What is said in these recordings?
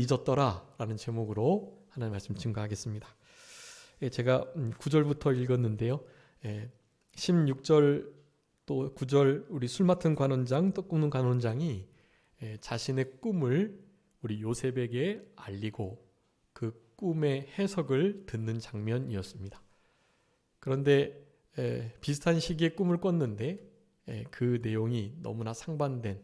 잊었더라 라는 제목으로 하나님 말씀 증거하겠습니다. 제가 9절부터 읽었는데요. 16절 또 9절 우리 술 맡은 관원장 떡 굽는 관원장이 자신의 꿈을 우리 요셉에게 알리고 그 꿈의 해석을 듣는 장면이었습니다. 그런데 비슷한 시기에 꿈을 꿨는데 그 내용이 너무나 상반된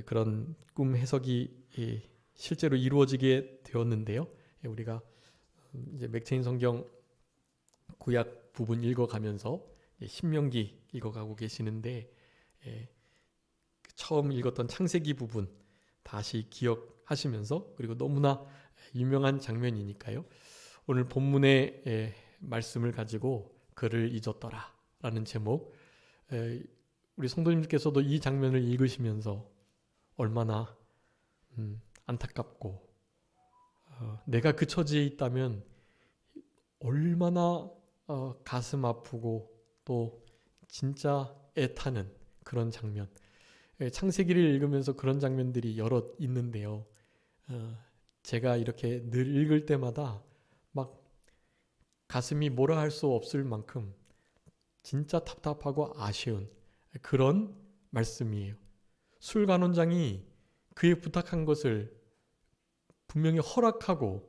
그런 꿈 해석이 실제로 이루어지게 되었는데요. 우리가 이제 맥체인 성경 구약 부분 읽어가면서 신명기 읽어가고 계시는데 처음 읽었던 창세기 부분 다시 기억하시면서 그리고 너무나 유명한 장면이니까요. 오늘 본문의 말씀을 가지고 그를 잊었더라 라는 제목, 우리 성도님들께서도 이 장면을 읽으시면서 얼마나 안타깝고 내가 그 처지에 있다면 얼마나 가슴 아프고 또 진짜 애타는 그런 장면. 창세기를 읽으면서 그런 장면들이 여럿 있는데요. 제가 이렇게 늘 읽을 때마다 막 가슴이 뭐라 할 수 없을 만큼 진짜 답답하고 아쉬운 그런 말씀이에요. 술간원장이 그에 부탁한 것을 분명히 허락하고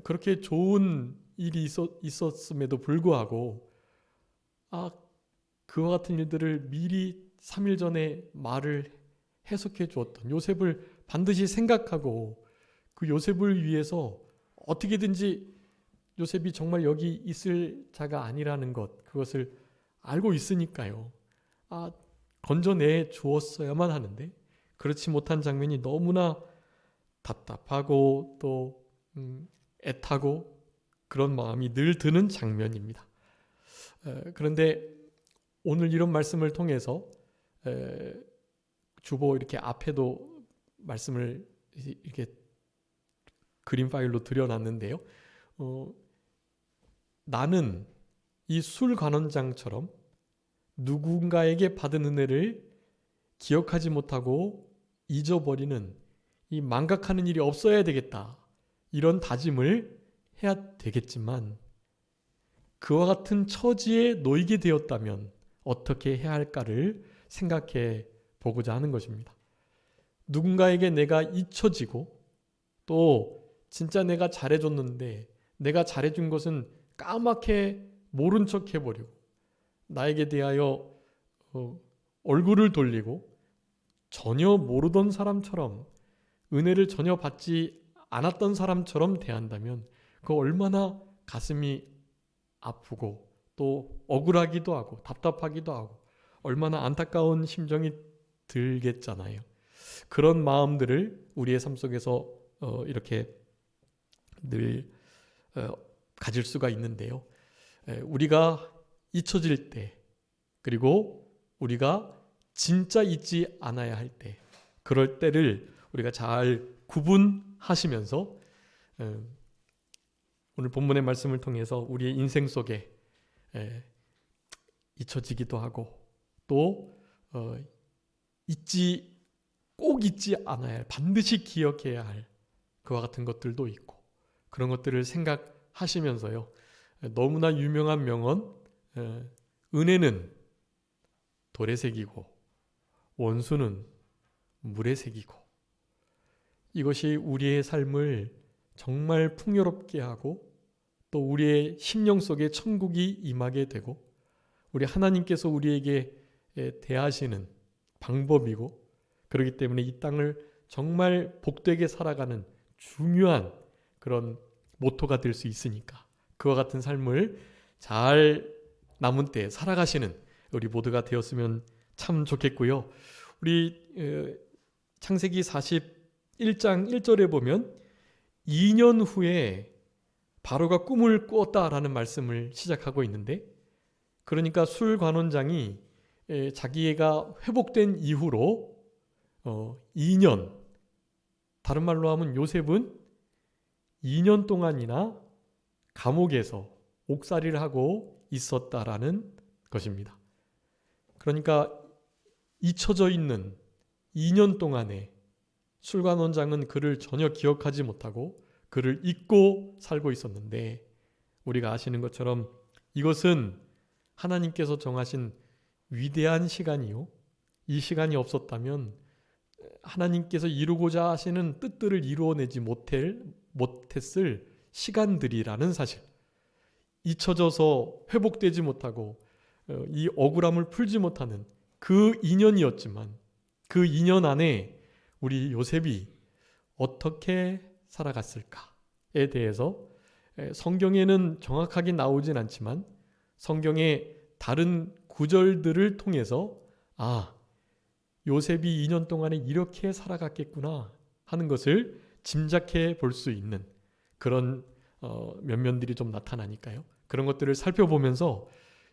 그렇게 좋은 일이 있었음에도 불구하고 그와 같은 일들을 미리 3일 전에 말을 해석해 주었던 요셉을 반드시 생각하고 그 요셉을 위해서 어떻게든지 요셉이 정말 여기 있을 자가 아니라는 것, 그것을 알고 있으니까요. 건져내 주었어야만 하는데 그렇지 못한 장면이 너무나 답답하고 또 애타고 그런 마음이 늘 드는 장면입니다. 그런데 오늘 이런 말씀을 통해서 주보 이렇게 앞에도 말씀을 이렇게 그림 파일로 들여놨는데요. 나는 이 술관원장처럼 누군가에게 받은 은혜를 기억하지 못하고 잊어버리는 이 망각하는 일이 없어야 되겠다. 이런 다짐을 해야 되겠지만 그와 같은 처지에 놓이게 되었다면 어떻게 해야 할까를 생각해 보고자 하는 것입니다. 누군가에게 내가 잊혀지고 또 진짜 내가 잘해줬는데 내가 잘해준 것은 까맣게 모른 척 해버리고 나에게 대하여 얼굴을 돌리고 전혀 모르던 사람처럼 은혜를 전혀 받지 않았던 사람처럼 대한다면 그 얼마나 가슴이 아프고 또 억울하기도 하고 답답하기도 하고 얼마나 안타까운 심정이 들겠잖아요. 그런 마음들을 우리의 삶 속에서 이렇게 늘 가질 수가 있는데요. 우리가 잊혀질 때 그리고 우리가 진짜 잊지 않아야 할 때 그럴 때를 우리가 잘 구분하시면서 오늘 본문의 말씀을 통해서 우리의 인생 속에 잊혀지기도 하고 또 꼭 잊지 않아야 할 반드시 기억해야 할 그와 같은 것들도 있고 그런 것들을 생각하시면서요. 너무나 유명한 명언 은혜는 돌에 새기고 원수는 물에 새기고 이것이 우리의 삶을 정말 풍요롭게 하고 또 우리의 심령 속에 천국이 임하게 되고 우리 하나님께서 우리에게 대하시는 방법이고 그렇기 때문에 이 땅을 정말 복되게 살아가는 중요한 그런 모토가 될 수 있으니까 그와 같은 삶을 잘 남은 때에 살아가시는 우리 모두가 되었으면 참 좋겠고요. 우리 창세기 41장 1절에 보면 2년 후에 바로가 꿈을 꾸었다라는 말씀을 시작하고 있는데 그러니까 술관원장이 자기애가 회복된 이후로 2년 다른 말로 하면 요셉은 2년 동안이나 감옥에서 옥살이를 하고 있었다라는 것입니다. 그러니까 잊혀져 있는 2년 동안에 술관원장은 그를 전혀 기억하지 못하고 그를 잊고 살고 있었는데, 우리가 아시는 것처럼 이것은 하나님께서 정하신 위대한 시간이요, 이 시간이 없었다면 하나님께서 이루고자 하시는 뜻들을 이루어내지 못했을 시간들이라는 사실, 잊혀져서 회복되지 못하고 이 억울함을 풀지 못하는 그 인연이었지만, 그 인연 안에 우리 요셉이 어떻게 살아갔을까에 대해서 성경에는 정확하게 나오진 않지만 성경의 다른 구절들을 통해서 요셉이 2년 동안에 이렇게 살아갔겠구나 하는 것을 짐작해 볼 수 있는 그런 면면들이 좀 나타나니까요. 그런 것들을 살펴보면서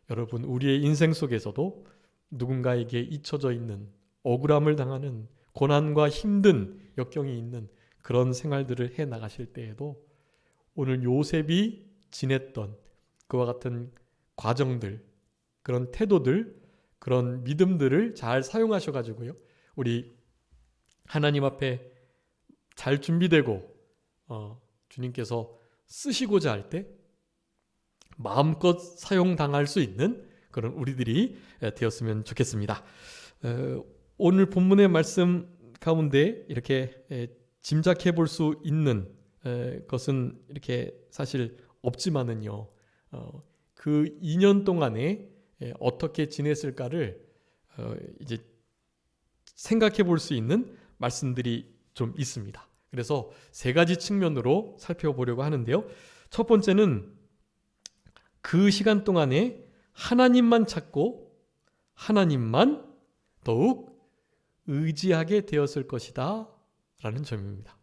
여러분, 우리의 인생 속에서도 누군가에게 잊혀져 있는, 억울함을 당하는, 고난과 힘든 역경이 있는 그런 생활들을 해 나가실 때에도 오늘 요셉이 지냈던 그와 같은 과정들, 그런 태도들, 그런 믿음들을 잘 사용하셔가지고요, 우리 하나님 앞에 잘 준비되고 주님께서 쓰시고자 할 때 마음껏 사용당할 수 있는 그런 우리들이 되었으면 좋겠습니다. 오늘 본문의 말씀 가운데 이렇게 짐작해 볼 수 있는 것은 이렇게 사실 없지만은요, 그 2년 동안에 어떻게 지냈을까를 이제 생각해 볼 수 있는 말씀들이 좀 있습니다. 그래서 세 가지 측면으로 살펴보려고 하는데요. 첫 번째는 그 시간 동안에 하나님만 찾고 하나님만 더욱 의지하게 되었을 것이다 라는 점입니다.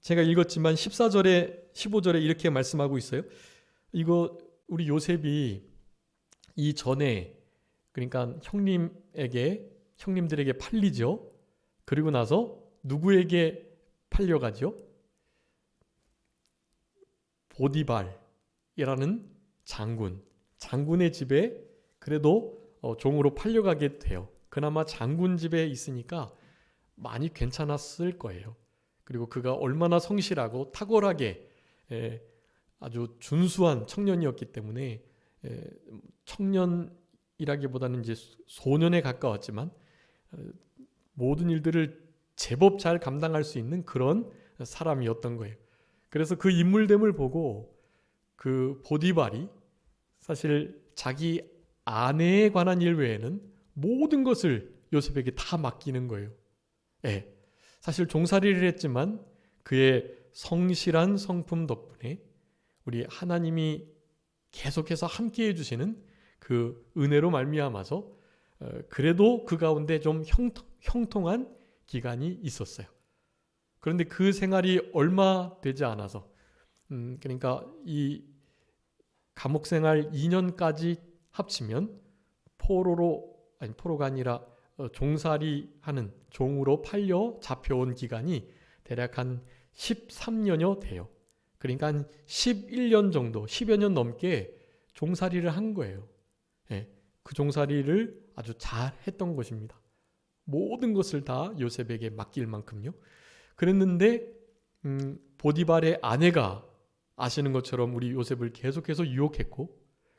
제가 읽었지만 14절에 15절에 이렇게 말씀하고 있어요. 이거 우리 요셉이 이전에, 그러니까 형님들에게 팔리죠. 그리고 나서 누구에게 팔려가죠? 보디발이라는 장군의 집에 그래도 종으로 팔려가게 돼요. 그나마 장군 집에 있으니까 많이 괜찮았을 거예요. 그리고 그가 얼마나 성실하고 탁월하게 아주 준수한 청년이었기 때문에 청년이라기보다는 이제 소년에 가까웠지만 모든 일들을 제법 잘 감당할 수 있는 그런 사람이었던 거예요. 그래서 그 인물됨을 보고 그 보디발이 사실 자기 아내에 관한 일 외에는 모든 것을 요셉에게 다 맡기는 거예요. 사실 종살이를 했지만 그의 성실한 성품 덕분에 우리 하나님이 계속해서 함께해 주시는 그 은혜로 말미암아서 그래도 그 가운데 좀 형통한 기간이 있었어요. 그런데 그 생활이 얼마 되지 않아서 그러니까 이 감옥 생활 2년까지 합치면 포로가 아니라 종살이하는 종으로 팔려 잡혀온 기간이 대략 한 13년여 돼요. 그러니까 한 11년 정도, 10여 년 넘게 종살이를 한 거예요. 그 종살이를 아주 잘 했던 것입니다. 모든 것을 다 요셉에게 맡길 만큼요. 그랬는데 보디발의 아내가 아시는 것처럼 우리 요셉을 계속해서 유혹했고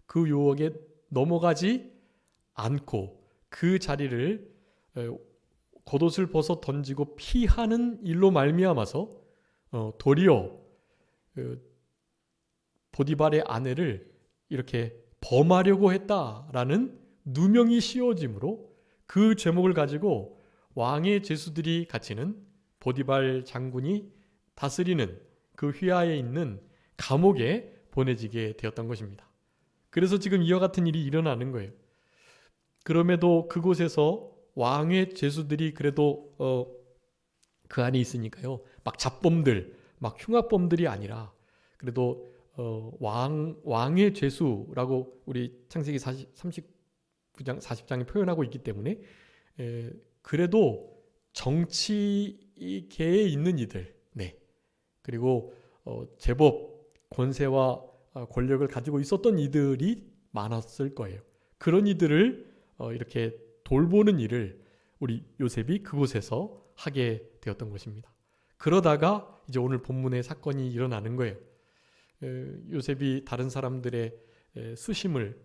그 유혹에 넘어가지 않고 그 자리를 겉옷을 벗어 던지고 피하는 일로 말미암아서 도리어 보디발의 아내를 이렇게 범하려고 했다라는 누명이 씌워짐으로 그 죄목을 가지고 왕의 죄수들이 갇히는 보디발 장군이 다스리는 그 휘하에 있는 감옥에 보내지게 되었던 것입니다. 그래서 지금 이와 같은 일이 일어나는 거예요. 그럼에도 그곳에서 왕의 죄수들이 그래도 그 안에 있으니까요. 막 잡범들, 막 흉악범들이 아니라 그래도 왕의 죄수라고 우리 창세기 39장 40장에 표현하고 있기 때문에 그래도 정치계에 있는 이들, 그리고 제법 권세와 권력을 가지고 있었던 이들이 많았을 거예요. 그런 이들을 이렇게 돌보는 일을 우리 요셉이 그곳에서 하게 되었던 것입니다. 그러다가 이제 오늘 본문의 사건이 일어나는 거예요. 요셉이 다른 사람들의 수심을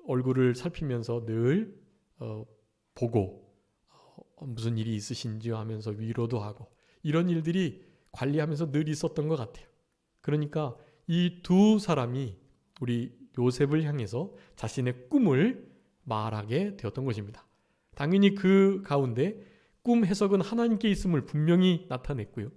얼굴을 살피면서 늘 보고 무슨 일이 있으신지 하면서 위로도 하고 이런 일들이 관리하면서 늘 있었던 것 같아요. 그러니까 이 두 사람이 우리 요셉을 향해서 자신의 꿈을 말하게 되었던 것입니다. 당연히 그 가운데 꿈 해석은 하나님께 있음을 분명히 나타냈고요.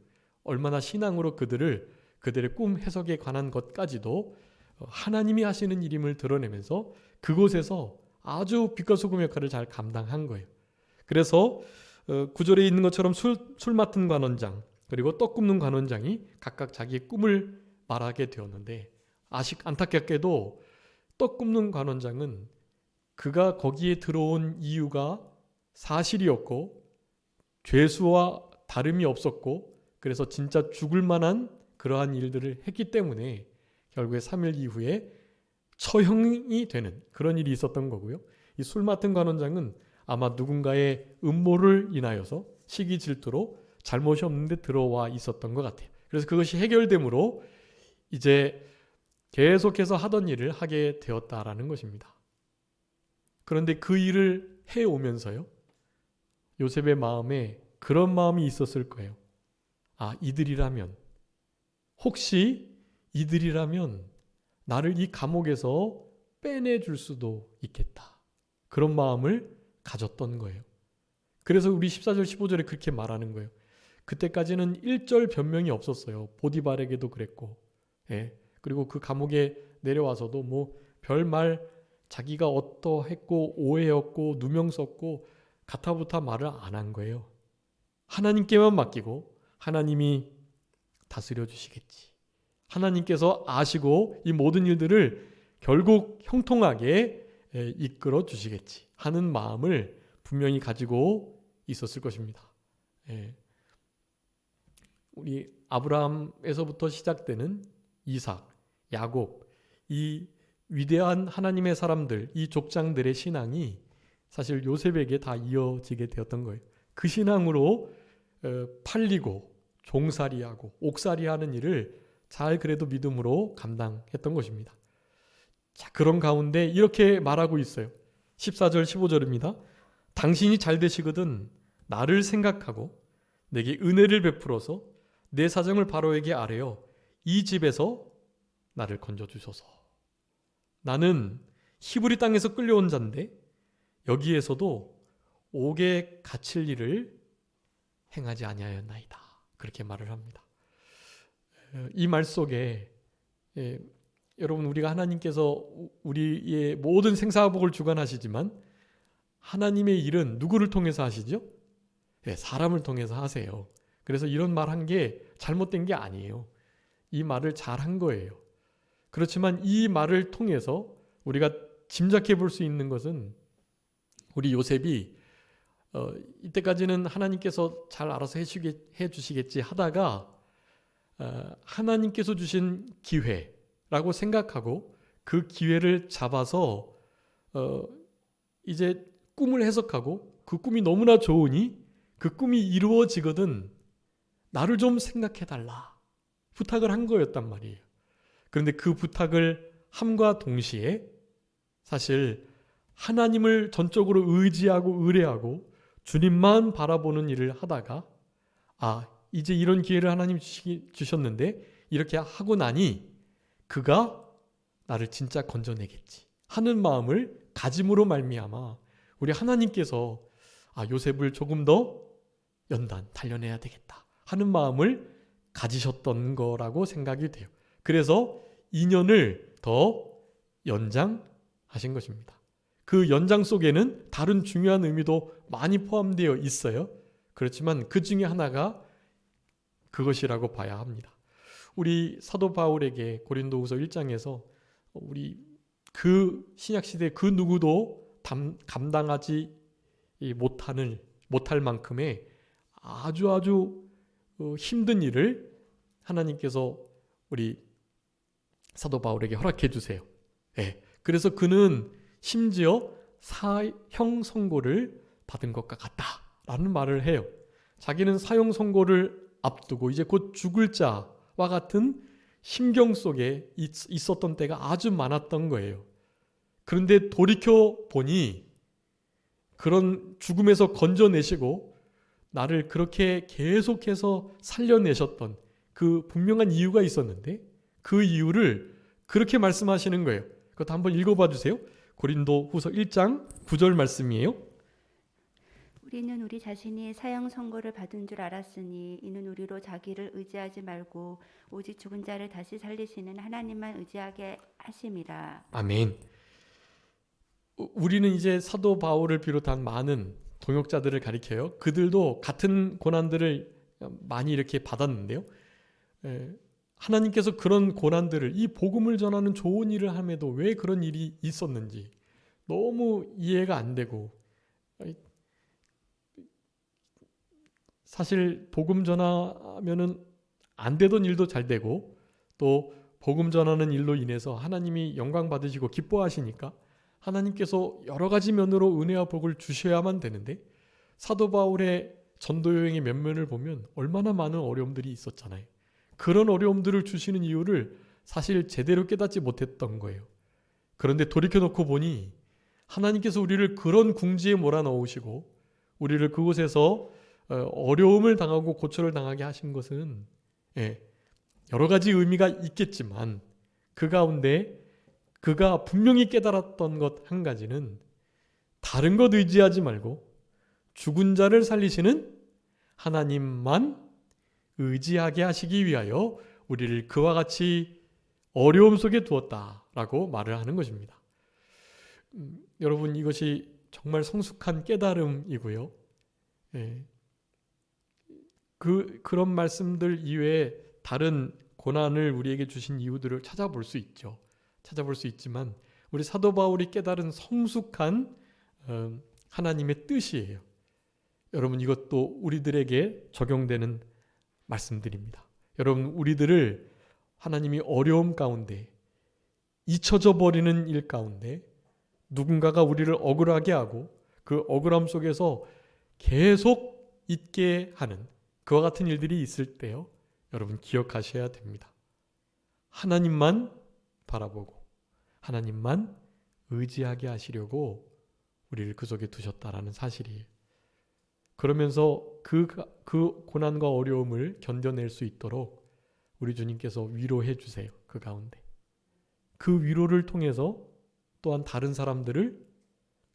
얼마나 신앙으로 그들의 꿈 해석에 관한 것까지도 하나님이 하시는 일임을 드러내면서 그곳에서 아주 빛과 소금 역할을 잘 감당한 거예요. 그래서 9절에 있는 것처럼 술 맡은 관원장 그리고 떡 굽는 관원장이 각각 자기의 꿈을 말하게 되었는데 안타깝게도 떡 굽는 관원장은 그가 거기에 들어온 이유가 사실이었고 죄수와 다름이 없었고 그래서 진짜 죽을 만한 그러한 일들을 했기 때문에 결국에 3일 이후에 처형이 되는 그런 일이 있었던 거고요. 이 술 맡은 관원장은 아마 누군가의 음모를 인하여서 시기 질투로 잘못이 없는데 들어와 있었던 것 같아요. 그래서 그것이 해결되므로 이제 계속해서 하던 일을 하게 되었다라는 것입니다. 그런데 그 일을 해오면서요. 요셉의 마음에 그런 마음이 있었을 거예요. 혹시 이들이라면 나를 이 감옥에서 빼내줄 수도 있겠다. 그런 마음을 가졌던 거예요. 그래서 우리 14절 15절에 그렇게 말하는 거예요. 그때까지는 일절 변명이 없었어요. 보디발에게도 그랬고 그리고 그 감옥에 내려와서도 뭐 별말 자기가 어떠했고 오해였고 누명 썼고 가타부타 말을 안 한 거예요. 하나님께만 맡기고 하나님이 다스려 주시겠지. 하나님께서 아시고 이 모든 일들을 결국 형통하게 이끌어 주시겠지 하는 마음을 분명히 가지고 있었을 것입니다. 우리 아브라함에서부터 시작되는 이삭, 야곱, 이 위대한 하나님의 사람들, 이 족장들의 신앙이 사실 요셉에게 다 이어지게 되었던 거예요. 그 신앙으로 팔리고 종살이하고 옥살이하는 일을 잘 그래도 믿음으로 감당했던 것입니다. 자, 그런 가운데 이렇게 말하고 있어요. 14절 15절입니다. 당신이 잘 되시거든 나를 생각하고 내게 은혜를 베풀어서 내 사정을 바로에게 아뢰어 이 집에서 나를 건져주소서. 나는 히브리 땅에서 끌려온 자인데 여기에서도 옥에 갇힐 일을 행하지 아니하였나이다. 그렇게 말을 합니다. 이 말 속에 여러분 우리가 하나님께서 우리의 모든 생사복을 주관하시지만 하나님의 일은 누구를 통해서 하시죠? 사람을 통해서 하세요. 그래서 이런 말 한 게 잘못된 게 아니에요. 이 말을 잘한 거예요. 그렇지만 이 말을 통해서 우리가 짐작해 볼 수 있는 것은 우리 요셉이 이때까지는 하나님께서 잘 알아서 해주시겠지 하다가 하나님께서 주신 기회라고 생각하고 그 기회를 잡아서 이제 꿈을 해석하고 그 꿈이 너무나 좋으니 그 꿈이 이루어지거든 나를 좀 생각해달라 부탁을 한 거였단 말이에요. 그런데 그 부탁을 함과 동시에 사실 하나님을 전적으로 의지하고 의뢰하고 주님만 바라보는 일을 하다가 이제 이런 기회를 하나님 주셨는데 이렇게 하고 나니 그가 나를 진짜 건져내겠지 하는 마음을 가짐으로 말미암아 우리 하나님께서 요셉을 조금 더 단련해야 되겠다 하는 마음을 가지셨던 거라고 생각이 돼요. 그래서 2년을 더 연장하신 것입니다. 그 연장 속에는 다른 중요한 의미도 많이 포함되어 있어요. 그렇지만 그 중에 하나가 그것이라고 봐야 합니다. 우리 사도 바울에게 고린도후서 1장에서 우리 그 신약시대 그 누구도 감당하지 못할 만큼의 아주 힘든 일을 하나님께서 우리 사도 바울에게 허락해 주세요. 그래서 그는 심지어 사형 선고를 받은 것과 같다라는 말을 해요. 자기는 사형 선고를 앞두고 이제 곧 죽을 자와 같은 심경 속에 있었던 때가 아주 많았던 거예요. 그런데 돌이켜 보니 그런 죽음에서 건져내시고 나를 그렇게 계속해서 살려내셨던 그 분명한 이유가 있었는데 그 이유를 그렇게 말씀하시는 거예요. 그것도 한번 읽어봐 주세요. 고린도 후서 1장 9절 말씀이에요. 우리는 우리 자신이 사형 선고를 받은 줄 알았으니 이는 우리로 자기를 의지하지 말고 오직 죽은 자를 다시 살리시는 하나님만 의지하게 하심이라. 아멘. 우리는 이제 사도 바울을 비롯한 많은 동역자들을 가리켜요. 그들도 같은 고난들을 많이 이렇게 받았는데요. 하나님께서 그런 고난들을, 이 복음을 전하는 좋은 일을 함에도 왜 그런 일이 있었는지 너무 이해가 안 되고, 사실 복음 전하면은 안 되던 일도 잘 되고 또 복음 전하는 일로 인해서 하나님이 영광 받으시고 기뻐하시니까 하나님께서 여러 가지 면으로 은혜와 복을 주셔야만 되는데, 사도 바울의 전도 여행의 면면을 보면 얼마나 많은 어려움들이 있었잖아요. 그런 어려움들을 주시는 이유를 사실 제대로 깨닫지 못했던 거예요. 그런데 돌이켜놓고 보니 하나님께서 우리를 그런 궁지에 몰아넣으시고 우리를 그곳에서 어려움을 당하고 고초를 당하게 하신 것은 여러 가지 의미가 있겠지만 그 가운데 그가 분명히 깨달았던 것 한 가지는 다른 것 의지하지 말고 죽은 자를 살리시는 하나님만 의지하게 하시기 위하여 우리를 그와 같이 어려움 속에 두었다라고 말을 하는 것입니다. 여러분, 이것이 정말 성숙한 깨달음이고요. 그런 말씀들 이외에 다른 고난을 우리에게 주신 이유들을 찾아볼 수 있죠. 찾아볼 수 있지만 우리 사도 바울이 깨달은 성숙한 하나님의 뜻이에요. 여러분, 이것도 우리들에게 적용되는 말씀들입니다. 여러분, 우리들을 하나님이 어려움 가운데, 잊혀져 버리는 일 가운데, 누군가가 우리를 억울하게 하고 그 억울함 속에서 계속 잊게 하는 그와 같은 일들이 있을 때요, 여러분 기억하셔야 됩니다. 하나님만 바라보고 하나님만 의지하게 하시려고 우리를 그 속에 두셨다라는 사실이에요. 그러면서 그 고난과 어려움을 견뎌낼 수 있도록 우리 주님께서 위로해 주세요. 그 가운데. 그 위로를 통해서 또한 다른 사람들을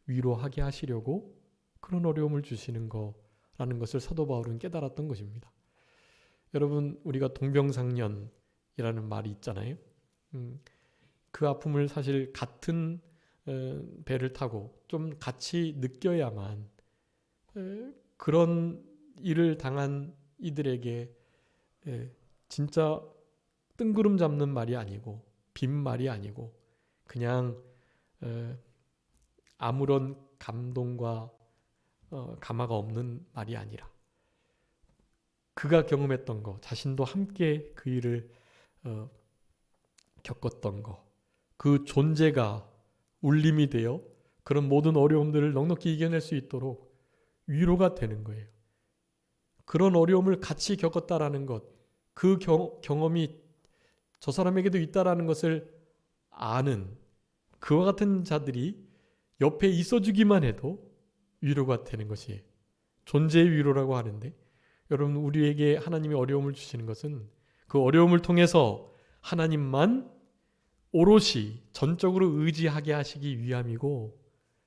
위로하게 하시려고 그런 어려움을 주시는 거라는 것을 사도 바울은 깨달았던 것입니다. 여러분, 우리가 동병상련이라는 말이 있잖아요. 그 아픔을 사실 같은 배를 타고 좀 같이 느껴야만, 그런 일을 당한 이들에게 진짜 뜬구름 잡는 말이 아니고 빈말이 아니고 그냥 아무런 감동과 감화가 없는 말이 아니라 그가 경험했던 거, 자신도 함께 그 일을 겪었던 거, 그 존재가 울림이 되어 그런 모든 어려움들을 넉넉히 이겨낼 수 있도록 위로가 되는 거예요. 그런 어려움을 같이 겪었다라는 것, 그 경험이 저 사람에게도 있다라는 것을 아는 그와 같은 자들이 옆에 있어주기만 해도 위로가 되는 것이 존재의 위로라고 하는데, 여러분, 우리에게 하나님이 어려움을 주시는 것은 그 어려움을 통해서 하나님만 오롯이 전적으로 의지하게 하시기 위함이고,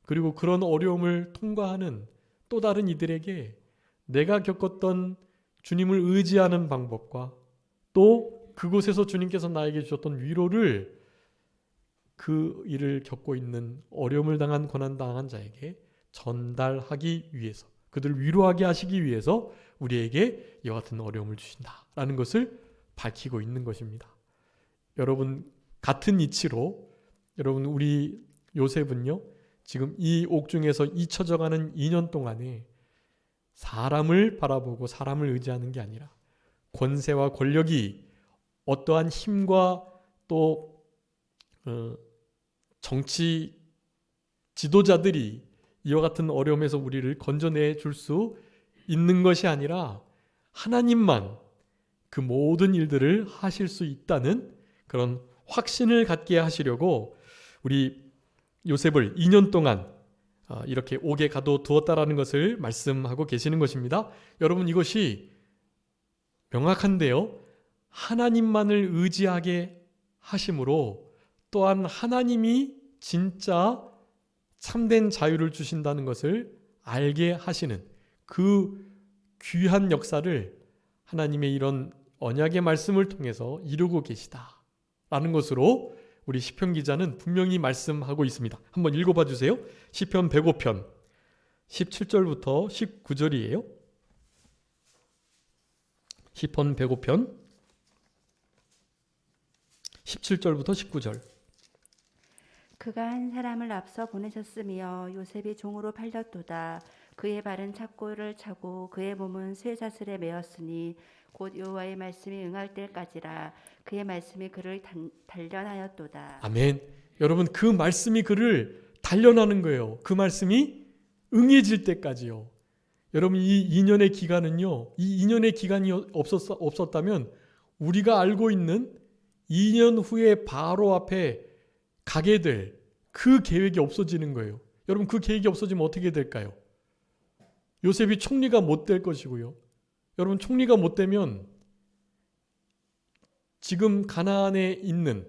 그리고 그런 어려움을 통과하는 또 다른 이들에게 내가 겪었던 주님을 의지하는 방법과 또 그곳에서 주님께서 나에게 주셨던 위로를 그 일을 겪고 있는 어려움을 당한 고난당한 자에게 전달하기 위해서, 그들을 위로하게 하시기 위해서 우리에게 이와 같은 어려움을 주신다라는 것을 밝히고 있는 것입니다. 여러분, 같은 이치로 여러분, 우리 요셉은요, 지금 이 옥중에서 잊혀져가는 2년 동안에 사람을 바라보고 사람을 의지하는 게 아니라 권세와 권력이 어떠한 힘과 또 정치 지도자들이 이와 같은 어려움에서 우리를 건져내 줄 수 있는 것이 아니라 하나님만 그 모든 일들을 하실 수 있다는 그런 확신을 갖게 하시려고 우리 요셉을 2년 동안 이렇게 옥에 가둬두었다라는 것을 말씀하고 계시는 것입니다. 여러분, 이것이 명확한데요, 하나님만을 의지하게 하심으로 또한 하나님이 진짜 참된 자유를 주신다는 것을 알게 하시는 그 귀한 역사를 하나님의 이런 언약의 말씀을 통해서 이루고 계시다라는 것으로 우리 시편 기자는 분명히 말씀하고 있습니다. 한번 읽어봐 주세요. 시편 105편 17절부터 19절이에요. 시편 105편 17절부터 19절. 그가 한 사람을 앞서 보내셨으며 요셉이 종으로 팔렸도다. 그의 발은 착고를 차고 그의 몸은 쇠사슬에 매었으니 곧 여호와의 말씀이 응할 때까지라. 그의 말씀이 그를 단련하였도다. 아멘. 여러분, 그 말씀이 그를 단련하는 거예요. 그 말씀이 응해질 때까지요. 여러분, 이 2년의 기간은요, 이 2년의 기간이 없었다면 우리가 알고 있는 2년 후에 바로 앞에 가게 될 그 계획이 없어지는 거예요. 여러분, 그 계획이 없어지면 어떻게 될까요? 요셉이 총리가 못 될 것이고요. 여러분, 총리가 못 되면 지금 가나안에 있는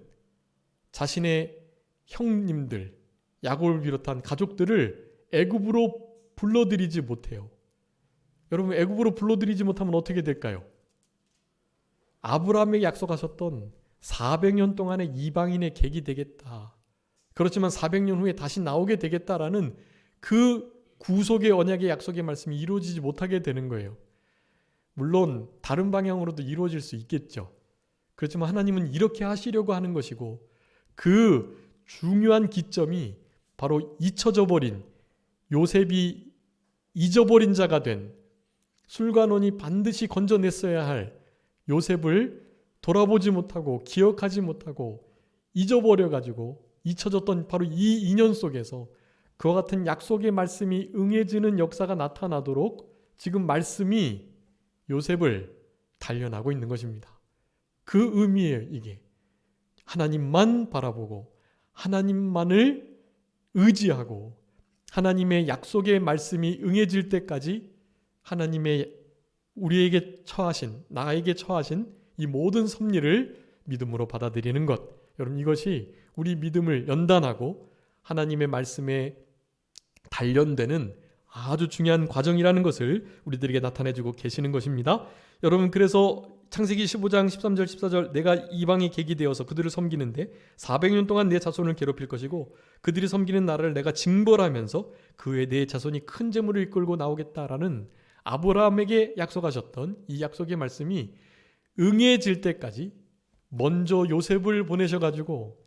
자신의 형님들, 야곱을 비롯한 가족들을 애굽으로 불러들이지 못해요. 여러분, 애굽으로 불러들이지 못하면 어떻게 될까요? 아브라함에게 약속하셨던 400년 동안의 이방인의 객이 되겠다. 그렇지만 400년 후에 다시 나오게 되겠다라는 그 구속의 언약의 약속의 말씀이 이루어지지 못하게 되는 거예요. 물론 다른 방향으로도 이루어질 수 있겠죠. 그렇지만 하나님은 이렇게 하시려고 하는 것이고, 그 중요한 기점이 바로 잊혀져 버린, 요셉이 잊어버린 자가 된, 술관원이 반드시 건져냈어야 할 요셉을 돌아보지 못하고 기억하지 못하고 잊어버려가지고 잊혀졌던 바로 이 2년 속에서 그와 같은 약속의 말씀이 응해지는 역사가 나타나도록 지금 말씀이 요셉을 단련하고 있는 것입니다. 그 의미예요, 이게. 하나님만 바라보고 하나님만을 의지하고 하나님의 약속의 말씀이 응해질 때까지 하나님의 우리에게 처하신, 나에게 처하신 이 모든 섭리를 믿음으로 받아들이는 것. 여러분, 이것이 우리 믿음을 연단하고 하나님의 말씀에 단련되는 아주 중요한 과정이라는 것을 우리들에게 나타내주고 계시는 것입니다. 여러분, 그래서 창세기 15장 13절 14절, 내가 이방의 객이 되어서 그들을 섬기는데 400년 동안 내 자손을 괴롭힐 것이고 그들이 섬기는 나라를 내가 징벌하면서 그 후에 내 자손이 큰 재물을 이끌고 나오겠다라는 아브라함에게 약속하셨던 이 약속의 말씀이 응해질 때까지 먼저 요셉을 보내셔가지고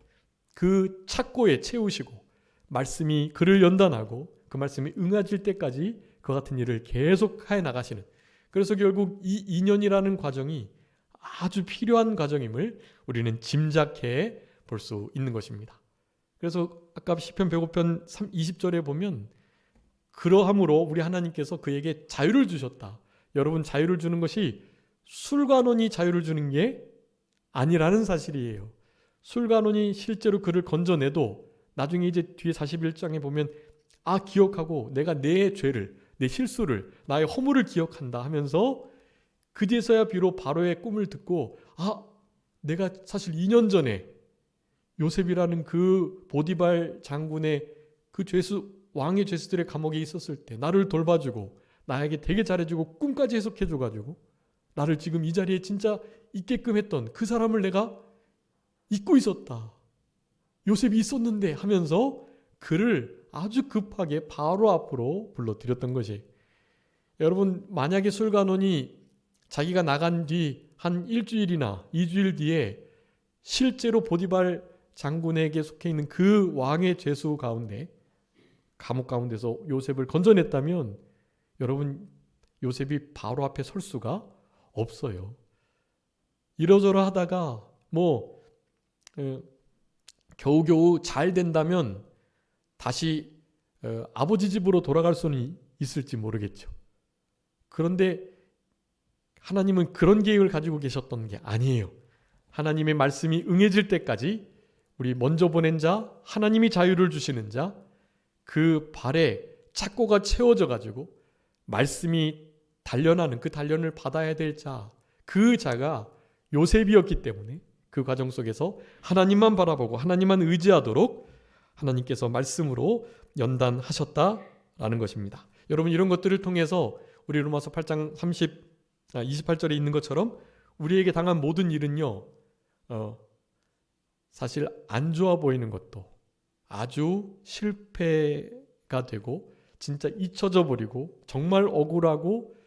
그 착고에 채우시고 말씀이 그를 연단하고 그 말씀이 응해질 때까지 그 같은 일을 계속 해 나가시는, 그래서 결국 이 2년이라는 과정이 아주 필요한 과정임을 우리는 짐작해 볼 수 있는 것입니다. 그래서 아까 시편 105편 20절에 보면 그러함으로 우리 하나님께서 그에게 자유를 주셨다. 여러분, 자유를 주는 것이 술관원이 자유를 주는 게 아니라는 사실이에요. 술관원이 실제로 그를 건져내도 나중에 이제 뒤에 41장에 보면 기억하고 내가 내 죄를, 내 실수를, 나의 허물을 기억한다 하면서 그제서야 비록 바로의 꿈을 듣고 내가 사실 2년 전에 요셉이라는 그 보디발 장군의 그 왕의 죄수들의 감옥에 있었을 때 나를 돌봐주고 나에게 되게 잘해주고 꿈까지 해석해줘가지고 나를 지금 이 자리에 진짜 있게끔 했던 그 사람을 내가 잊고 있었다. 요셉이 있었는데 하면서 그를 아주 급하게 바로 앞으로 불러들였던 것이. 여러분, 만약에 술관원이 자기가 나간 뒤 한 일주일이나 2주일 뒤에 실제로 보디발 장군에게 속해 있는 그 왕의 죄수 가운데, 감옥 가운데서 요셉을 건져냈다면 여러분, 요셉이 바로 앞에 설 수가 없어요. 이러저러 하다가 겨우겨우 잘 된다면 다시 아버지 집으로 돌아갈 수는 있을지 모르겠죠. 그런데 하나님은 그런 계획을 가지고 계셨던 게 아니에요. 하나님의 말씀이 응해질 때까지 우리 먼저 보낸 자, 하나님이 자유를 주시는 자, 그 발에 착고가 채워져 가지고 말씀이 단련하는 그 단련을 받아야 될 자, 그 자가 요셉이었기 때문에 그 과정 속에서 하나님만 바라보고 하나님만 의지하도록 하나님께서 말씀으로 연단하셨다라는 것입니다. 여러분, 이런 것들을 통해서 우리 로마서 8장 28절에 있는 것처럼 우리에게 당한 모든 일은요, 사실 안 좋아 보이는 것도 아주 실패가 되고 진짜 잊혀져 버리고 정말 억울하고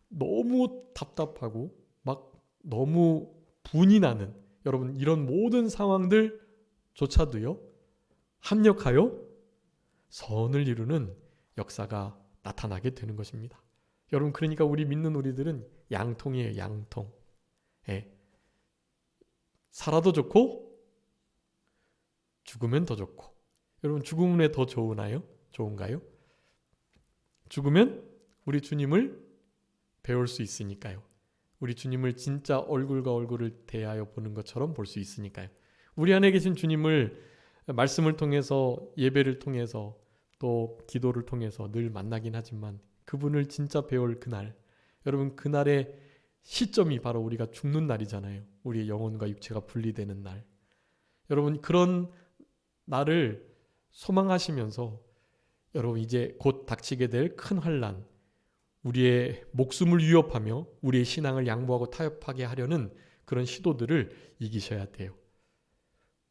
너무 답답하고 막 너무 분이 나는, 여러분, 이런 모든 상황들조차도요 합력하여 선을 이루는 역사가 나타나게 되는 것입니다. 여러분, 그러니까 우리 믿는 우리들은 양통이에요. 양통. 예. 살아도 좋고 죽으면 더 좋고. 여러분, 죽으면 왜 더 좋으나요? 좋은가요? 죽으면 우리 주님을 배울 수 있으니까요. 우리 주님을 진짜 얼굴과 얼굴을 대하여 보는 것처럼 볼 수 있으니까요. 우리 안에 계신 주님을 말씀을 통해서, 예배를 통해서, 또 기도를 통해서 늘 만나긴 하지만 그분을 진짜 배울 그날, 여러분, 그날의 시점이 바로 우리가 죽는 날이잖아요. 우리의 영혼과 육체가 분리되는 날. 여러분, 그런 날을 소망하시면서 여러분, 이제 곧 닥치게 될 큰 환난, 우리의 목숨을 위협하며 우리의 신앙을 양보하고 타협하게 하려는 그런 시도들을 이기셔야 돼요.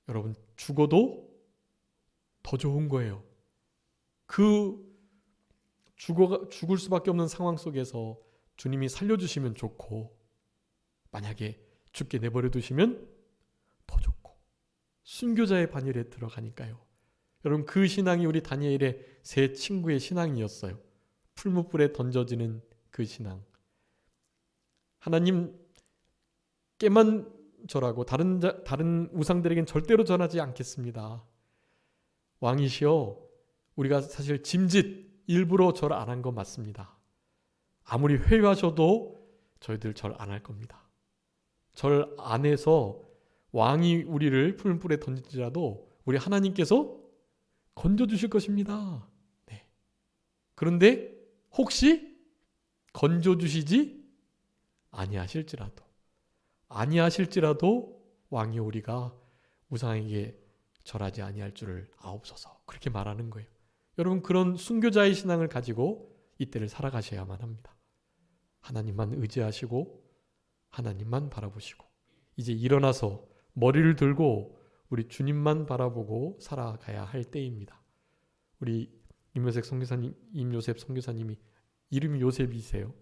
여러분, 죽어도 더 좋은 거예요. 그 죽을 수밖에 없는 상황 속에서 주님이 살려주시면 좋고, 만약에 죽게 내버려 두시면 더 좋고, 순교자의 반열에 들어가니까요. 여러분, 그 신앙이 우리 다니엘의 세 친구의 신앙이었어요. 풀무불에 던져지는 그 신앙. 하나님께만 절하고 다른 우상들에겐 절대로 전하지 않겠습니다. 왕이시여, 우리가 사실 짐짓 일부러 절 안 한 거 맞습니다. 아무리 회유하셔도 저희들 절 안 할 겁니다. 절 안 해서 왕이 우리를 풀무불에 던질지라도 우리 하나님께서 건져주실 것입니다. 네. 그런데 혹시 건져주시지 아니하실지라도 왕이 우리가 우상에게 절하지 아니할 줄을 아옵소서, 그렇게 말하는 거예요. 여러분, 그런 순교자의 신앙을 가지고 이때를 살아가셔야만 합니다. 하나님만 의지하시고 하나님만 바라보시고, 이제 일어나서 머리를 들고 우리 주님만 바라보고 살아가야 할 때입니다. 우리 임요셉 선교사님이, 이름이 요셉이세요.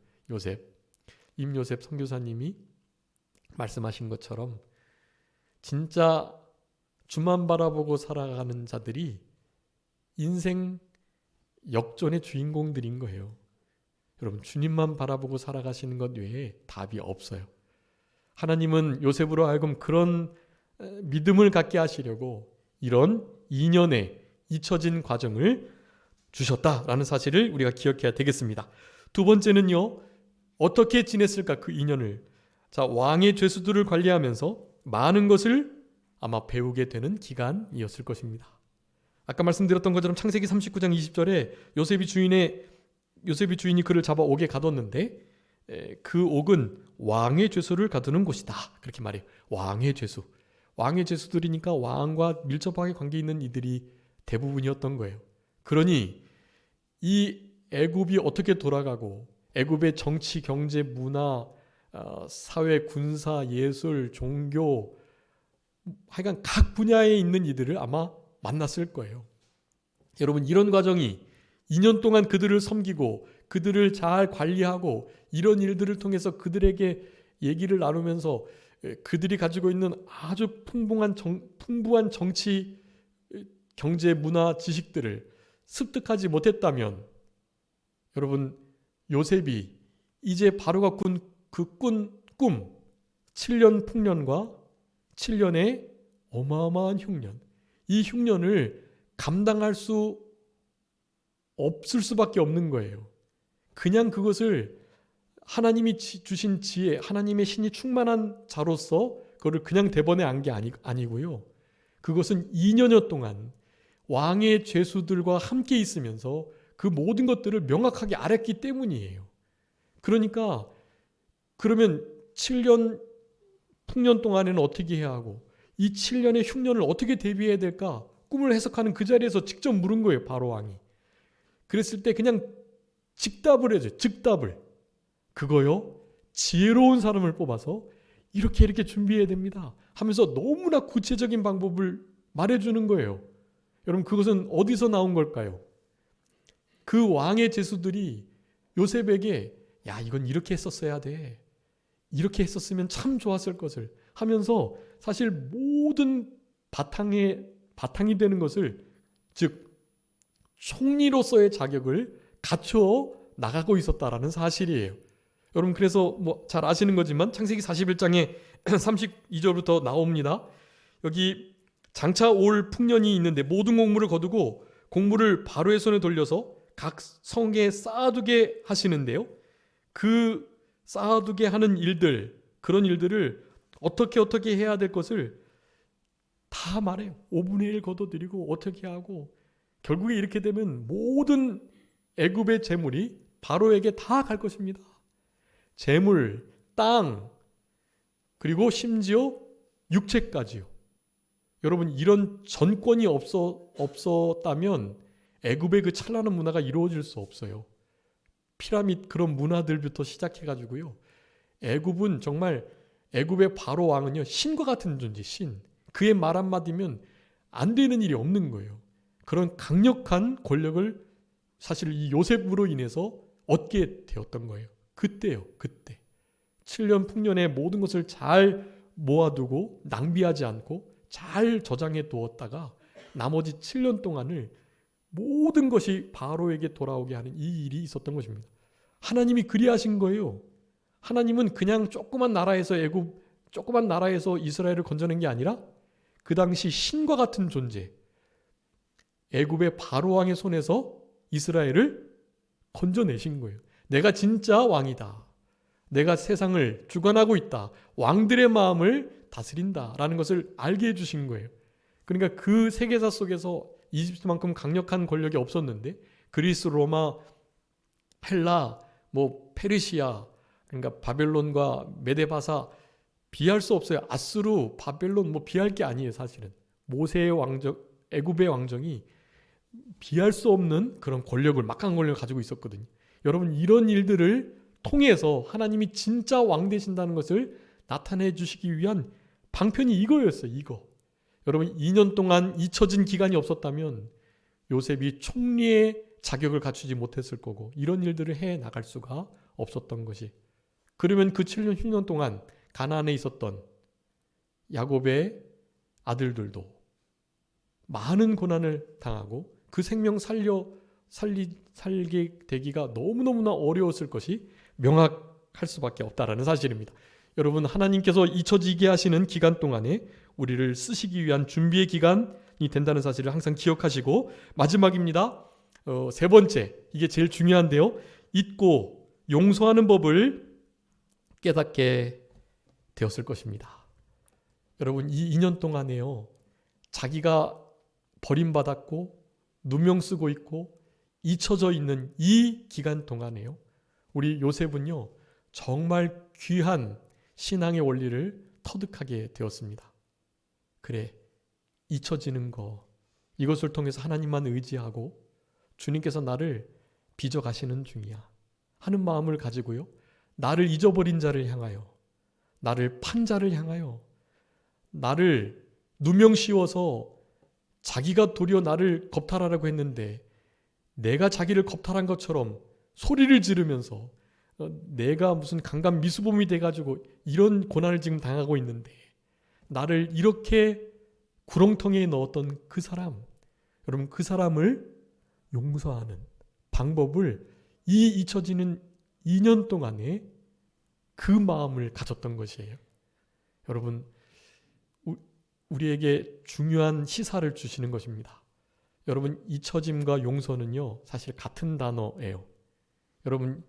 임요셉 선교사님이 말씀하신 것처럼 진짜 주만 바라보고 살아가는 자들이 인생 역전의 주인공들인 거예요. 여러분, 주님만 바라보고 살아가시는 것 외에 답이 없어요. 하나님은 요셉으로 하여금 그런 믿음을 갖게 하시려고 이런 2년의 잊혀진 과정을 주셨다라는 사실을 우리가 기억해야 되겠습니다. 두 번째는요, 어떻게 지냈을까, 그 2년을. 자, 왕의 죄수들을 관리하면서 많은 것을 아마 배우게 되는 기간이었을 것입니다. 아까 말씀드렸던 것처럼 창세기 39장 20절에 요셉이 주인이 그를 잡아 옥에 가뒀는데, 그 옥은 왕의 죄수를 가두는 곳이다, 그렇게 말해요. 왕의 죄수들이니까 왕과 밀접하게 관계 있는 이들이 대부분이었던 거예요. 그러니 이 애굽이 어떻게 돌아가고, 애굽의 정치, 경제, 문화, 사회, 군사, 예술, 종교, 하여간 각 분야에 있는 이들을 아마 만났을 거예요. 여러분, 이런 과정이 2년 동안 그들을 섬기고 그들을 잘 관리하고 이런 일들을 통해서 그들에게 얘기를 나누면서 그들이 가지고 있는 아주 풍부한 정치, 경제, 문화 지식들을 습득하지 못했다면, 여러분, 요셉이 이제 바로가 꾼 그 꿈 7년 풍년과 7년의 어마어마한 흉년, 이 흉년을 감당할 수 없을 수밖에 없는 거예요. 그냥 그것을 하나님이 주신 지혜, 하나님의 신이 충만한 자로서 그거를 그냥 대번에 안 게 아니고요. 그것은 2년여 동안 왕의 죄수들과 함께 있으면서 그 모든 것들을 명확하게 알았기 때문이에요. 그러니까 그러면 7년 풍년 동안에는 어떻게 해야 하고 이 7년의 흉년을 어떻게 대비해야 될까? 꿈을 해석하는 그 자리에서 직접 물은 거예요. 바로 왕이. 그랬을 때 그냥 즉답을 해줘요. 즉답을. 그거요. 지혜로운 사람을 뽑아서 이렇게 준비해야 됩니다. 하면서 너무나 구체적인 방법을 말해주는 거예요. 여러분 그것은 어디서 나온 걸까요? 그 왕의 제수들이 요셉에게 야 이건 이렇게 했었어야 돼. 이렇게 했었으면 참 좋았을 것을 하면서 사실 모든 바탕이 되는 것을 즉 총리로서의 자격을 갖춰 나가고 있었다라는 사실이에요. 여러분 그래서 뭐 잘 아시는 거지만 창세기 41장에 32절부터 나옵니다. 여기 장차 올 풍년이 있는데 모든 곡물을 거두고 곡물을 바로의 손에 돌려서 각 성에 쌓아두게 하시는데요. 그 쌓아두게 하는 일들, 그런 일들을 어떻게 해야 될 것을 다 말해요. 5분의 1 거둬들이고 어떻게 하고 결국에 이렇게 되면 모든 애굽의 재물이 바로에게 다 갈 것입니다. 재물, 땅, 그리고 심지어 육체까지요. 여러분 이런 전권이 없었다면 애굽의 그 찬란한 문화가 이루어질 수 없어요. 피라밋 그런 문화들부터 시작해가지고요. 애굽은 정말 애굽의 바로 왕은요 신과 같은 존재, 신. 그의 말 한마디면 안 되는 일이 없는 거예요. 그런 강력한 권력을 사실 이 요셉으로 인해서 얻게 되었던 거예요. 그때요. 그때 7년 풍년에 모든 것을 잘 모아두고 낭비하지 않고 잘 저장해 두었다가 나머지 7년 동안을 모든 것이 바로에게 돌아오게 하는 이 일이 있었던 것입니다. 하나님이 그리하신 거예요. 하나님은 그냥 조그만 나라에서 이스라엘을 건져낸 게 아니라 그 당시 신과 같은 존재, 애굽의 바로왕의 손에서 이스라엘을 건져내신 거예요. 내가 진짜 왕이다. 내가 세상을 주관하고 있다. 왕들의 마음을 다스린다라는 것을 알게 해주신 거예요. 그러니까 그 세계사 속에서 이집트만큼 강력한 권력이 없었는데 그리스, 로마, 헬라, 페르시아, 그러니까 바벨론과 메데바사 비할 수 없어요. 아수르, 바벨론 비할 게 아니에요. 사실은 모세의 왕정, 애굽의 왕정이 비할 수 없는 그런 권력을 막강한 권력을 가지고 있었거든요. 여러분 이런 일들을 통해서 하나님이 진짜 왕 되신다는 것을 나타내 주시기 위한 방편이 이거였어요. 이거. 여러분 2년 동안 잊혀진 기간이 없었다면 요셉이 총리의 자격을 갖추지 못했을 거고 이런 일들을 해 나갈 수가 없었던 것이. 그러면 그 7년 흉년 동안 가나안에 있었던 야곱의 아들들도 많은 고난을 당하고 그 생명 살게 되기가 너무너무나 어려웠을 것이 명확할 수밖에 없다라는 사실입니다. 여러분 하나님께서 잊혀지게 하시는 기간 동안에 우리를 쓰시기 위한 준비의 기간이 된다는 사실을 항상 기억하시고 마지막입니다. 세 번째, 이게 제일 중요한데요. 잊고 용서하는 법을 깨닫게 되었을 것입니다. 여러분 이 2년 동안에요. 자기가 버림받았고 누명 쓰고 있고 잊혀져 있는 이 기간 동안에요. 우리 요셉은요. 정말 귀한 신앙의 원리를 터득하게 되었습니다. 그래, 잊혀지는 거 이것을 통해서 하나님만 의지하고 주님께서 나를 빚어가시는 중이야 하는 마음을 가지고요. 나를 잊어버린 자를 향하여 나를 판 자를 향하여 나를 누명 씌워서 자기가 도리어 나를 겁탈하라고 했는데 내가 자기를 겁탈한 것처럼 소리를 지르면서 내가 무슨 강간 미수범이 돼가지고 이런 고난을 지금 당하고 있는데 나를 이렇게 구렁텅이에 넣었던 그 사람, 여러분 그 사람을 용서하는 방법을 이 잊혀지는 2년 동안에 그 마음을 가졌던 것이에요. 여러분 우리에게 중요한 시사를 주시는 것입니다. 여러분 잊혀짐과 용서는요 사실 같은 단어예요. 여러분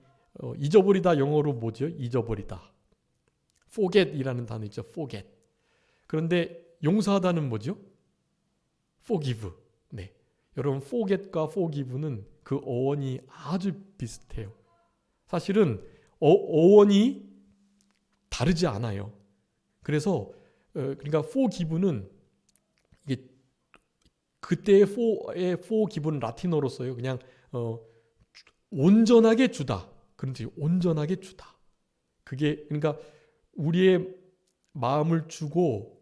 잊어버리다 영어로 뭐죠? 잊어버리다. forget이라는 단어 있죠. forget. 그런데 용서하다는 뭐죠? forgive. 네. 여러분 forget과 forgive는 그 어원이 아주 비슷해요. 사실은 어원이 다르지 않아요. 그래서 그러니까 forgive는 이게 그때의 forgive는 라틴어로 써요. 그냥 온전하게 주다. 그런 뜻이 온전하게 주다. 그게 그러니까 우리의 마음을 주고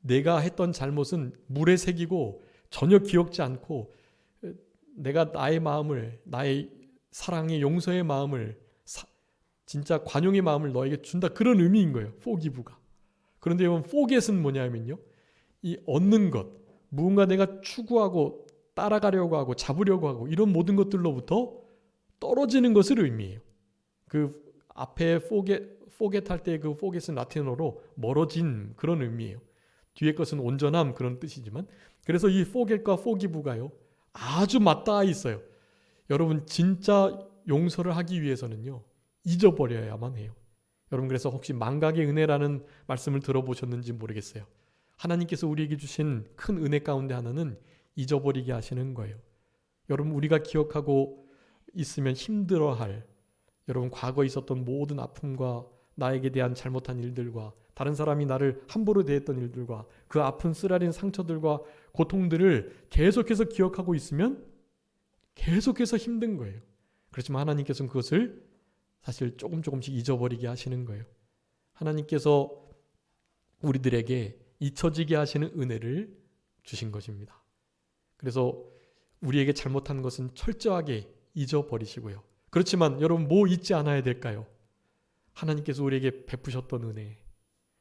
내가 했던 잘못은 물에 새기고 전혀 기억지 않고 내가 나의 마음을 나의 사랑의 용서의 마음을 진짜 관용의 마음을 너에게 준다 그런 의미인 거예요. forgive가. 그런데 여러분 forget은 뭐냐면요. 이 얻는 것 무언가 내가 추구하고 따라가려고 하고 잡으려고 하고 이런 모든 것들로부터 떨어지는 것을 의미해요. 그 앞에 forget 할 때 그 forget은 라틴어로 멀어진 그런 의미예요. 뒤에 것은 온전함 그런 뜻이지만 그래서 이 forget과 forgive가요. 아주 맞닿아 있어요. 여러분 진짜 용서를 하기 위해서는요. 잊어버려야만 해요. 여러분 그래서 혹시 망각의 은혜라는 말씀을 들어보셨는지 모르겠어요. 하나님께서 우리에게 주신 큰 은혜 가운데 하나는 잊어버리게 하시는 거예요. 여러분 우리가 기억하고 있으면 힘들어할 여러분 과거에 있었던 모든 아픔과 나에게 대한 잘못한 일들과 다른 사람이 나를 함부로 대했던 일들과 그 아픈 쓰라린 상처들과 고통들을 계속해서 기억하고 있으면 계속해서 힘든 거예요. 그렇지만 하나님께서는 그것을 사실 조금씩 잊어버리게 하시는 거예요. 하나님께서 우리들에게 잊혀지게 하시는 은혜를 주신 것입니다. 그래서 우리에게 잘못한 것은 철저하게 잊어버리시고요. 그렇지만 여러분 뭐 잊지 않아야 될까요? 하나님께서 우리에게 베푸셨던 은혜.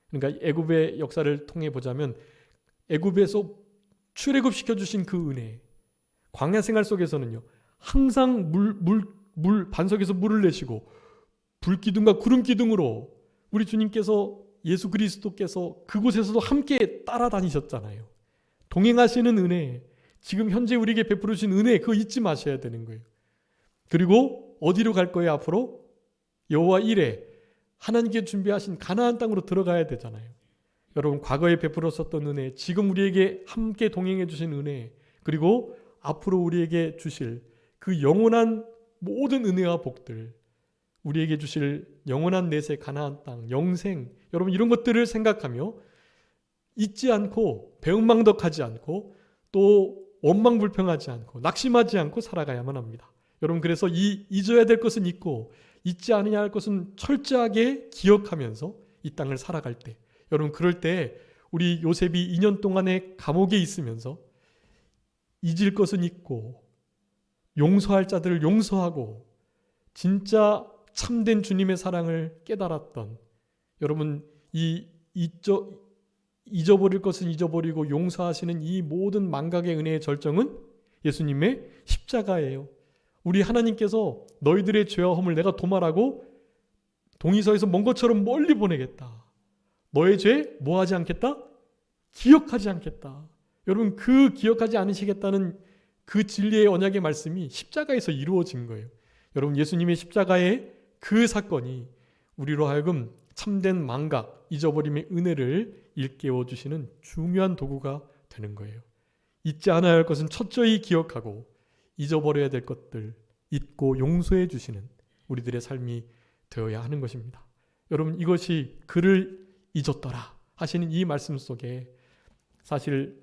그러니까 애굽의 역사를 통해 보자면 애굽에서 출애굽시켜 주신 그 은혜. 광야 생활 속에서는요. 항상 물 반석에서 물을 내시고 불기둥과 구름기둥으로 우리 주님께서 예수 그리스도께서 그곳에서도 함께 따라다니셨잖아요. 동행하시는 은혜, 지금 현재 우리에게 베풀으신 은혜 그거 잊지 마셔야 되는 거예요. 그리고 어디로 갈 거예요 앞으로? 여호와 이레 하나님께 준비하신 가나안 땅으로 들어가야 되잖아요. 여러분 과거에 베풀었었던 은혜, 지금 우리에게 함께 동행해 주신 은혜, 그리고 앞으로 우리에게 주실 그 영원한 모든 은혜와 복들, 우리에게 주실 영원한 내세 가나안 땅, 영생, 여러분 이런 것들을 생각하며 잊지 않고 배은망덕하지 않고 또 원망불평하지 않고 낙심하지 않고 살아가야만 합니다. 여러분 그래서 잊어야 될 것은 잊고 잊지 않으냐 할 것은 철저하게 기억하면서 이 땅을 살아갈 때 여러분 그럴 때 우리 요셉이 2년 동안의 감옥에 있으면서 잊을 것은 잊고 용서할 자들을 용서하고 진짜 참된 주님의 사랑을 깨달았던 여러분 잊어버릴 것은 잊어버리고 용서하시는 이 모든 망각의 은혜의 절정은 예수님의 십자가예요. 우리 하나님께서 너희들의 죄와 허물 내가 도말하고 동의서에서 먼 것처럼 멀리 보내겠다. 너의 죄 뭐하지 않겠다? 기억하지 않겠다. 여러분 그 기억하지 않으시겠다는 그 진리의 언약의 말씀이 십자가에서 이루어진 거예요. 여러분 예수님의 십자가의 그 사건이 우리로 하여금 참된 망각, 잊어버림의 은혜를 일깨워 주시는 중요한 도구가 되는 거예요. 잊지 않아야 할 것은 철저히 기억하고 잊어버려야 될 것들 잊고 용서해 주시는 우리들의 삶이 되어야 하는 것입니다. 여러분 이것이 그를 잊었더라 하시는 이 말씀 속에 사실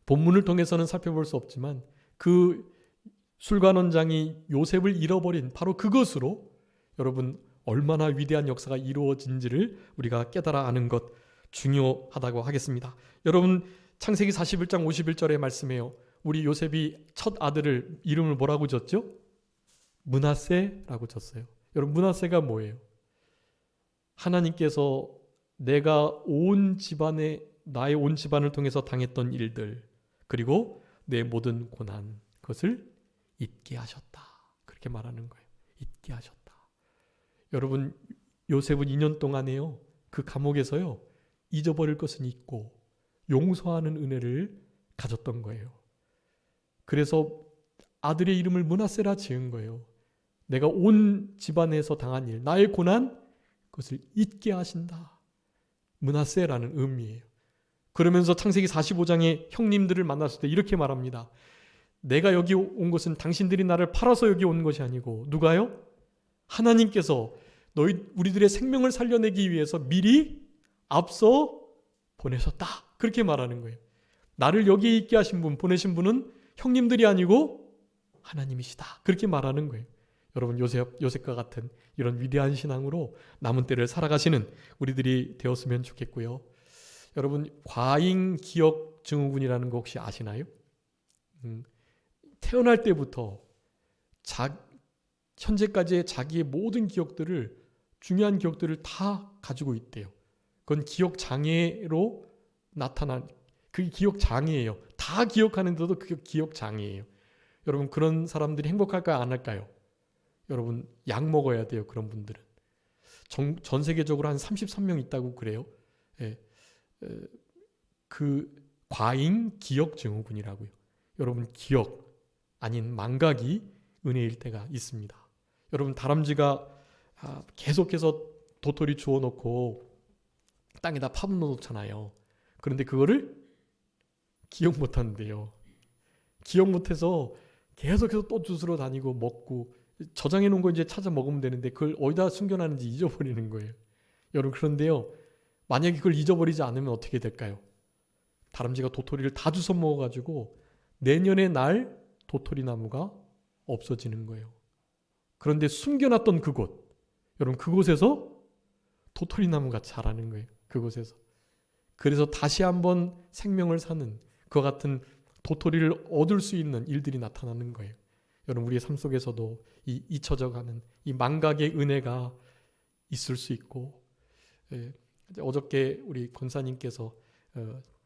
본문을 통해서는 살펴볼 수 없지만 그 술관원장이 요셉을 잃어버린 바로 그것으로 여러분 얼마나 위대한 역사가 이루어진지를 우리가 깨달아 아는 것 중요하다고 하겠습니다. 여러분 창세기 41장 51절의 말씀에요. 우리 요셉이 첫 아들을 이름을 뭐라고 졌죠? 므낫세라고 졌어요. 여러분 므낫세가 뭐예요? 하나님께서 내가 나의 온 집안을 통해서 당했던 일들 그리고 내 모든 고난 그것을 잊게 하셨다. 그렇게 말하는 거예요. 잊게 하셨다. 여러분 요셉은 2년 동안에요. 그 감옥에서요. 잊어버릴 것은 잊고 용서하는 은혜를 가졌던 거예요. 그래서 아들의 이름을 므낫세라 지은 거예요. 내가 온 집안에서 당한 일, 나의 고난, 그것을 잊게 하신다. 므낫세라는 의미예요. 그러면서 창세기 45장에 형님들을 만났을 때 이렇게 말합니다. 내가 여기 온 것은 당신들이 나를 팔아서 여기 온 것이 아니고 누가요? 하나님께서 우리들의 생명을 살려내기 위해서 미리 앞서 보내셨다. 그렇게 말하는 거예요. 나를 여기에 있게 하신 분, 보내신 분은 형님들이 아니고 하나님이시다. 그렇게 말하는 거예요. 여러분 요셉과 같은 이런 위대한 신앙으로 남은 때를 살아가시는 우리들이 되었으면 좋겠고요. 여러분 과잉 기억 증후군이라는 거 혹시 아시나요? 태어날 때부터 현재까지의 자기의 모든 기억들을 중요한 기억들을 다 가지고 있대요. 그건 기억 장애로 나타난 그게 기억 장애예요. 다 기억하는데도 그게 기억 장애예요. 여러분 그런 사람들이 행복할까요? 안 할까요? 여러분 약 먹어야 돼요. 그런 분들은. 전 세계적으로 한 33명 있다고 그래요. 예. 그 과잉 기억 증후군이라고요. 여러분 기억 아닌 망각이 은혜일 때가 있습니다. 여러분 다람쥐가 계속해서 도토리 주워놓고 땅에다 파묻어 놓잖아요. 그런데 그거를 기억 못하는데요. 기억 못해서 계속해서 또 주스러 다니고 먹고 저장해 놓은 거 이제 찾아 먹으면 되는데 그걸 어디다 숨겨놨는지 잊어버리는 거예요. 여러분 그런데요. 만약에 그걸 잊어버리지 않으면 어떻게 될까요? 다람쥐가 도토리를 다 주워 먹어가지고 내년의 날 도토리 나무가 없어지는 거예요. 그런데 숨겨놨던 그곳, 여러분 그곳에서 도토리 나무가 자라는 거예요. 그곳에서. 그래서 다시 한번 생명을 사는 그와 같은 도토리를 얻을 수 있는 일들이 나타나는 거예요. 여러분 우리의 삶 속에서도 이 잊혀져가는 이 망각의 은혜가 있을 수 있고 어저께 우리 권사님께서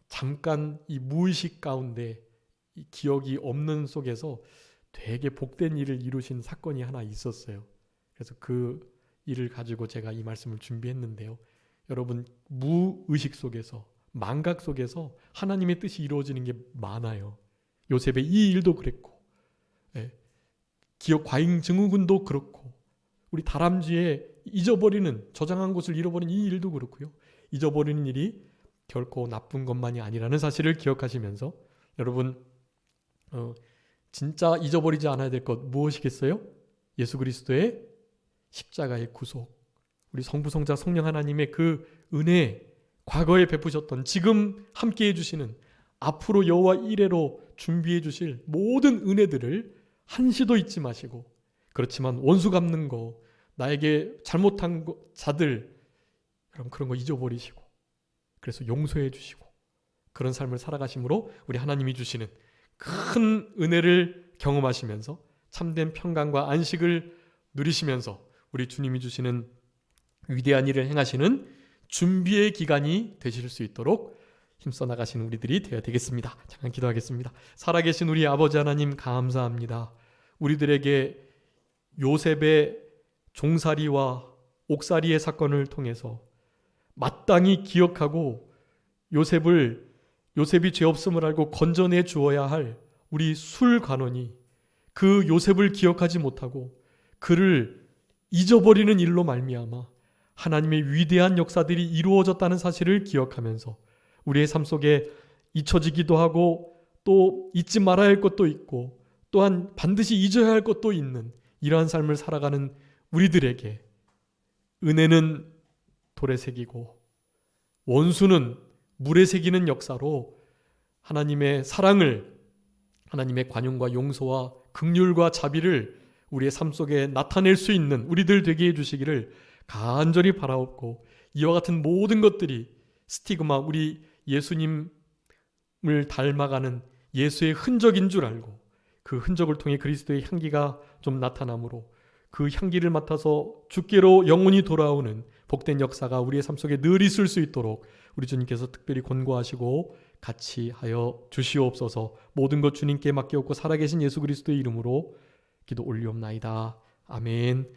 잠깐 이 무의식 가운데 이 기억이 없는 속에서 되게 복된 일을 이루신 사건이 하나 있었어요. 그래서 그 일을 가지고 제가 이 말씀을 준비했는데요. 여러분 무의식 속에서 망각 속에서 하나님의 뜻이 이루어지는 게 많아요. 요셉의 이 일도 그랬고 기억 과잉 증후군도 그렇고 우리 다람쥐의 잊어버리는 저장한 곳을 잃어버린 이 일도 그렇고요. 잊어버리는 일이 결코 나쁜 것만이 아니라는 사실을 기억하시면서 여러분 진짜 잊어버리지 않아야 될 것 무엇이겠어요? 예수 그리스도의 십자가의 구속, 우리 성부 성자 성령 하나님의 그 은혜, 과거에 베푸셨던 지금 함께 해주시는 앞으로 여호와 이레로 준비해 주실 모든 은혜들을 한시도 잊지 마시고 그렇지만 원수 갚는 거 나에게 잘못한 자들 여러분 그런 거 잊어버리시고 그래서 용서해 주시고 그런 삶을 살아가심으로 우리 하나님이 주시는 큰 은혜를 경험하시면서 참된 평강과 안식을 누리시면서 우리 주님이 주시는 위대한 일을 행하시는 준비의 기간이 되실 수 있도록 힘써 나가시는 우리들이 되어야 되겠습니다. 잠깐 기도하겠습니다. 살아계신 우리 아버지 하나님 감사합니다. 우리들에게 요셉의 종살이와 옥살이의 사건을 통해서 마땅히 기억하고 요셉이 죄 없음을 알고 건져내 주어야 할 우리 술관원이 그 요셉을 기억하지 못하고 그를 잊어버리는 일로 말미암아 하나님의 위대한 역사들이 이루어졌다는 사실을 기억하면서 우리의 삶 속에 잊혀지기도 하고 또 잊지 말아야 할 것도 있고 또한 반드시 잊어야 할 것도 있는 이러한 삶을 살아가는 우리들에게 은혜는 돌에 새기고 원수는 물에 새기는 역사로 하나님의 사랑을 하나님의 관용과 용서와 긍휼과 자비를 우리의 삶 속에 나타낼 수 있는 우리들 되게 해주시기를 간절히 바라옵고 이와 같은 모든 것들이 스티그마 우리 예수님을 닮아가는 예수의 흔적인 줄 알고 그 흔적을 통해 그리스도의 향기가 좀 나타나므로 그 향기를 맡아서 주께로 영원히 돌아오는 복된 역사가 우리의 삶 속에 늘 있을 수 있도록 우리 주님께서 특별히 권고하시고 같이 하여 주시옵소서. 모든 것 주님께 맡겨놓고 살아계신 예수 그리스도의 이름으로 기도 올리옵나이다. 아멘.